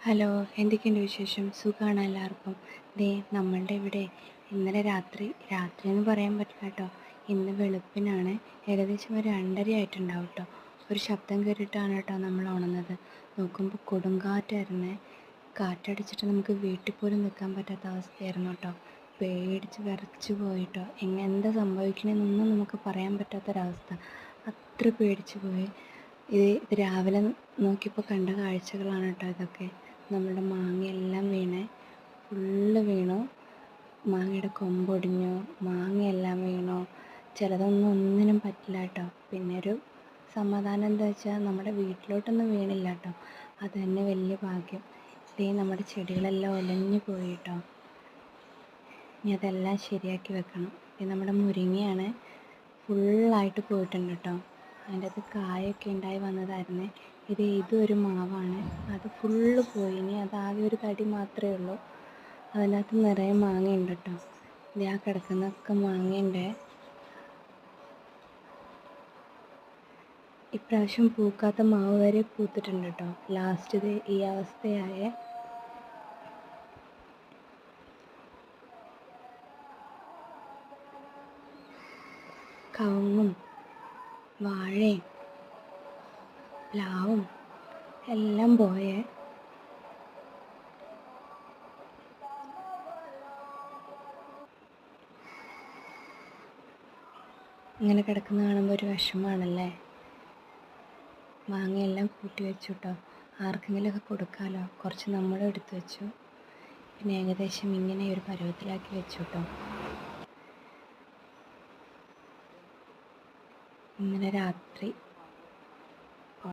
Hello, എന്തൊക്കെയുണ്ട് വിശേഷം? സുഖമാണ് എല്ലാവർക്കും. ദേ നമ്മളുടെ ഇവിടെ ഇന്നലെ രാത്രി എന്ന് പറയാൻ പറ്റില്ല കേട്ടോ. ഇന്ന് വെളുപ്പിനാണ് ഏകദേശം ഒരു 2:30 ആയിട്ടുണ്ടാവും കേട്ടോ. ഒരു ശബ്ദം കേട്ടിട്ടാണ് കേട്ടോ നമ്മൾ ഉണർന്നത്. നോക്കുമ്പോൾ കൊടുങ്കാറ്റായിരുന്നേ. കാറ്റടിച്ചിട്ട് നമുക്ക് വീട്ടിൽ പോലും നിൽക്കാൻ പറ്റാത്ത അവസ്ഥയായിരുന്നു കേട്ടോ. പേടിച്ച് വിറച്ച് പോയിട്ടോ. എന്താ സംഭവിക്കണമെന്നൊന്നും നമുക്ക് പറയാൻ പറ്റാത്തൊരവസ്ഥ. അത്ര പേടിച്ച് പോയി. ഇത് രാവിലെ നോക്കിയപ്പോൾ കണ്ട കാഴ്ചകളാണ് കേട്ടോ ഇതൊക്കെ. നമ്മളുടെ മാങ്ങയെല്ലാം ഫുള്ള് വീണു. മാങ്ങയുടെ കൊമ്പൊടിഞ്ഞു, മാങ്ങയെല്ലാം വീണു. ചിലതൊന്നും ഒന്നിനും പറ്റില്ല കേട്ടോ. പിന്നെ ഒരു സമാധാനം എന്താ വെച്ചാൽ നമ്മുടെ വീട്ടിലോട്ടൊന്നും വീണില്ല കേട്ടോ. അത് തന്നെ വലിയ ഭാഗ്യം. നമ്മുടെ ചെടികളെല്ലാം ഒലഞ്ഞു പോയി കേട്ടോ. ഇനി അതെല്ലാം ശരിയാക്കി വെക്കണം. നമ്മുടെ മുരിങ്ങയാണ് ഫുള്ളായിട്ട് പോയിട്ടുണ്ട് കേട്ടോ. അതിൻ്റെ അത് കായൊക്കെ ഉണ്ടായി വന്നതായിരുന്നേ. ഇതൊരു മാവാണ്, അത് ഫുള്ള് പോയി. ഇനി അതാകെ ഒരു തടി മാത്രമേ ഉള്ളൂ. അതിനകത്ത് നിറയെ മാങ്ങയുണ്ട് കേട്ടോ. ആ കിടക്കുന്നതൊക്കെ മാങ്ങയുണ്ട്. ഇപ്രാവശ്യം പൂക്കാത്ത മാവ് വരെ പൂത്തിട്ടുണ്ട് കേട്ടോ. ലാസ്റ്റ് ഈ അവസ്ഥയായ കവുങ്ങും വാഴയും പ്ലാവും എല്ലാം പോയേ. ഇങ്ങനെ കിടക്കുന്ന കാണുമ്പോൾ ഒരു വിഷമമാണല്ലേ. മാങ്ങയെല്ലാം കൂട്ടി വെച്ചു കേട്ടോ. ആർക്കെങ്കിലുമൊക്കെ കൊടുക്കാമല്ലോ. കുറച്ച് നമ്മളും എടുത്തു വെച്ചു. പിന്നെ ഏകദേശം ഇങ്ങനെ ഒരു പരുവത്തിലാക്കി വെച്ചു കേട്ടോ. ഇന്നലെ രാത്രി